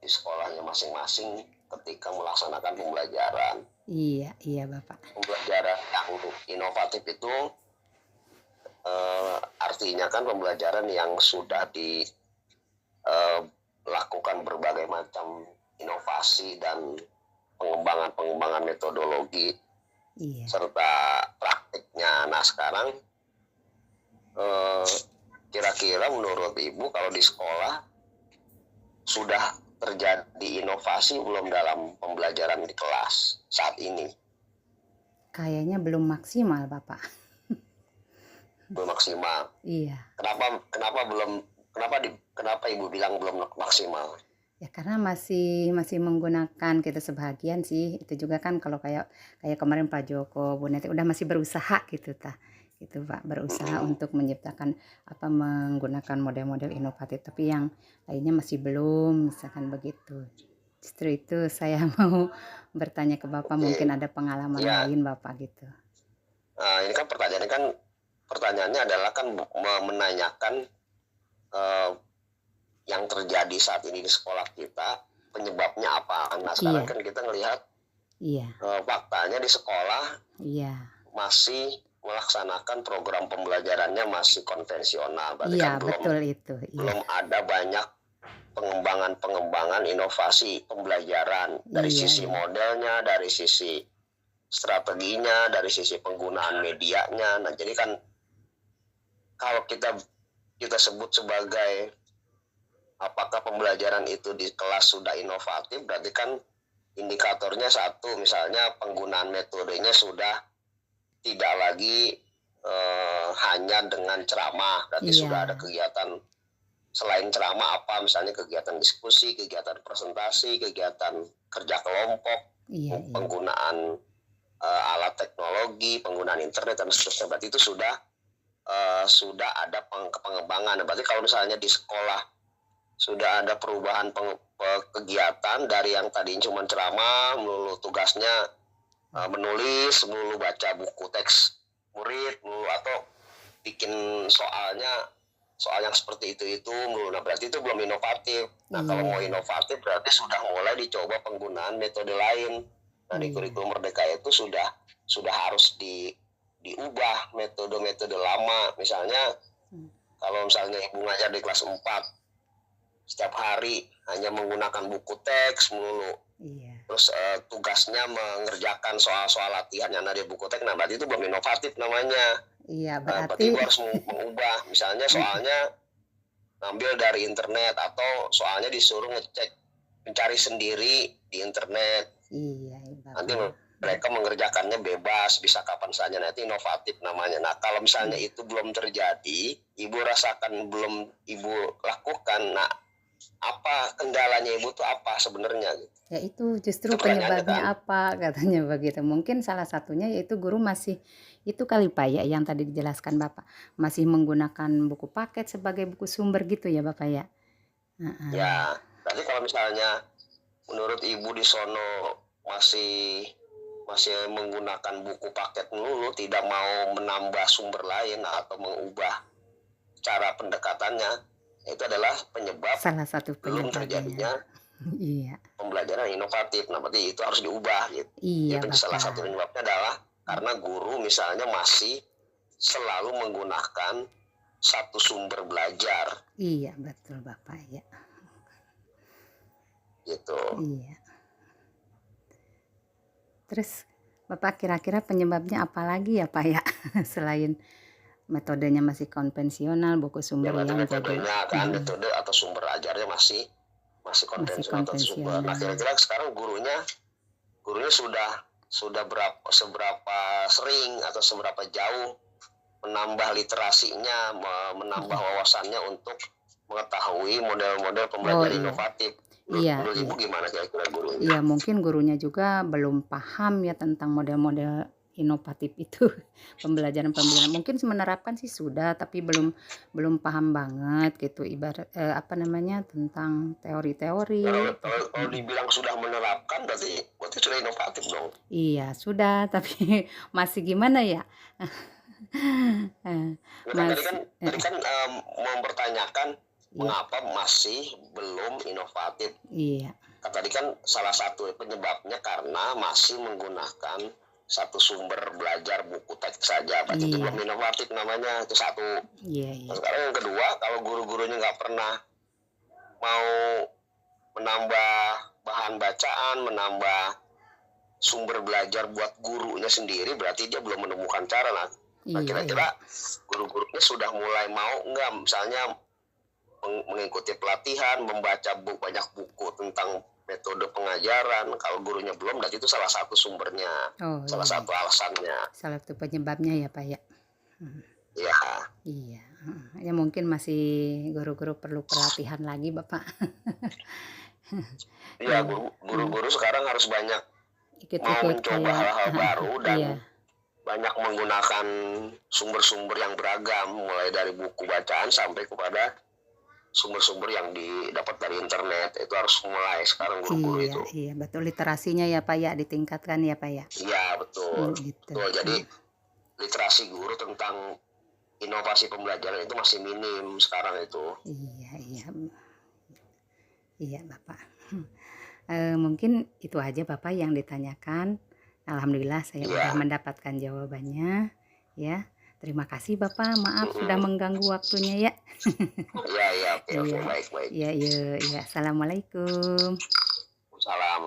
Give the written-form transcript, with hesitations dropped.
di sekolahnya masing-masing ketika melaksanakan pembelajaran. Iya, iya Bapak. Pembelajaran yang inovatif itu artinya kan pembelajaran yang sudah dilakukan berbagai macam inovasi dan pengembangan metodologi Iya. serta praktiknya. Nah sekarang kira-kira menurut Ibu kalau di sekolah sudah terjadi inovasi belum dalam pembelajaran di kelas saat ini? Kayaknya belum maksimal Bapak. Belum maksimal. Iya. Kenapa Ibu bilang belum maksimal? Ya karena masih menggunakan kita sebagian sih. Itu juga kan kalau kayak kemarin Pak Joko, Bu Neti udah masih berusaha gitu gitu Pak, berusaha untuk menciptakan menggunakan model-model inovatif, tapi yang lainnya masih belum, misalkan begitu. Justru itu saya mau bertanya ke Bapak, mungkin ada pengalaman lain Bapak gitu. Ini kan pertanyaannya adalah kan menanyakan yang terjadi saat ini di sekolah kita, penyebabnya apa. Nah sekarang kan kita ngelihat faktanya di sekolah masih melaksanakan program pembelajarannya masih konvensional. Berarti kan belum ada banyak pengembangan inovasi pembelajaran dari sisi modelnya, dari sisi strateginya, dari sisi penggunaan medianya. Nah jadi kan kalau kita sebut sebagai apakah pembelajaran itu di kelas sudah inovatif, berarti kan indikatornya satu, misalnya penggunaan metodenya sudah tidak lagi hanya dengan ceramah, berarti sudah ada kegiatan selain ceramah misalnya kegiatan diskusi, kegiatan presentasi, kegiatan kerja kelompok, penggunaan alat teknologi, penggunaan internet dan seterusnya. Berarti itu sudah ada pengembangan. Berarti kalau misalnya di sekolah sudah ada perubahan kegiatan dari yang tadinya cuma ceramah, melulu tugasnya menulis, melulu baca buku teks murid, melulu atau bikin soal yang seperti itu melulu. Nah berarti itu belum inovatif. Nah kalau mau inovatif berarti sudah mulai dicoba penggunaan metode lain. Nah di kurikulum Merdeka itu sudah harus diubah metode-metode lama. Misalnya kalau misalnya Ibu ngajar di kelas 4 setiap hari hanya menggunakan buku teks melulu, terus tugasnya mengerjakan soal-soal latihan yang ada di buku teks, nah berarti itu belum inovatif namanya. Berarti Ibu harus mengubah, misalnya soalnya ngambil dari internet atau soalnya disuruh mencari sendiri di internet. Nanti mereka mengerjakannya bebas, bisa kapan saja. Nanti inovatif namanya. Nah kalau misalnya itu belum terjadi, Ibu rasakan belum Ibu lakukan, nah apa kendalanya Ibu tuh apa sebenarnya? Ya itu justru penyebabnya apa katanya begitu. Mungkin salah satunya yaitu guru masih itu kali Pak ya, yang tadi dijelaskan Bapak, masih menggunakan buku paket sebagai buku sumber gitu ya Bapak ya. Ya, berarti kalau misalnya menurut Ibu di sono masih menggunakan buku paket melulu, tidak mau menambah sumber lain atau mengubah cara pendekatannya, itu adalah penyebab salah satu belum terjadinya pembelajaran inovatif. Nah berarti itu harus diubah gitu. Itu salah satu penyebabnya adalah karena guru misalnya masih selalu menggunakan satu sumber belajar. Iya betul Bapak ya. Gitu. Iya. Terus Bapak kira-kira penyebabnya apa lagi ya Pak ya selain metodenya masih konvensional, buku sumber yang metodenya kan metode atau sumber ajarnya masih konvensional atau sumber. Nah kira-kira sekarang gurunya sudah seberapa sering atau seberapa jauh menambah literasinya, menambah wawasannya untuk mengetahui model-model pembelajaran inovatif. Menurut Ibu gimana kira-kira gurunya? Iya mungkin gurunya juga belum paham ya tentang model-model inovatif itu. pembelajaran mungkin menerapkan sih sudah, tapi belum paham banget gitu, ibarat tentang teori-teori. Kalau dibilang sudah menerapkan berarti sudah inovatif dong. Iya sudah, tapi masih gimana ya. Tadi kan mempertanyakan mengapa masih belum inovatif. Iya. Tadi kan salah satu penyebabnya karena masih menggunakan satu sumber belajar buku teks saja, berarti itu belum inovatif namanya, itu satu. Nah, sekarang yang kedua, kalau guru-gurunya nggak pernah mau menambah bahan bacaan, menambah sumber belajar buat gurunya sendiri, berarti dia belum menemukan cara. Nah, kira-kira guru-gurunya sudah mulai mau nggak, misalnya mengikuti pelatihan, membaca banyak buku tentang metode pengajaran. Kalau gurunya belum, dan itu salah satu sumbernya, salah satu alasannya, salah satu penyebabnya ya Pak ya. Iya. Iya, ya mungkin masih guru-guru perlu pelatihan lagi Bapak. Iya, guru-guru sekarang harus banyak mau mencoba hal-hal baru dan banyak menggunakan sumber-sumber yang beragam, mulai dari buku bacaan sampai kepada sumber-sumber yang didapat dari internet. Itu harus mulai sekarang guru-guru itu. Iya, betul, literasinya ya Pak ya ditingkatkan ya Pak ya. Iya, betul. Betul. Jadi literasi guru tentang inovasi pembelajaran itu masih minim sekarang itu. Iya Bapak. Mungkin itu aja Bapak yang ditanyakan. Alhamdulillah saya sudah mendapatkan jawabannya ya. Terima kasih Bapak, maaf sudah mengganggu waktunya ya. Oke, baik. Iya. Assalamualaikum. Salam.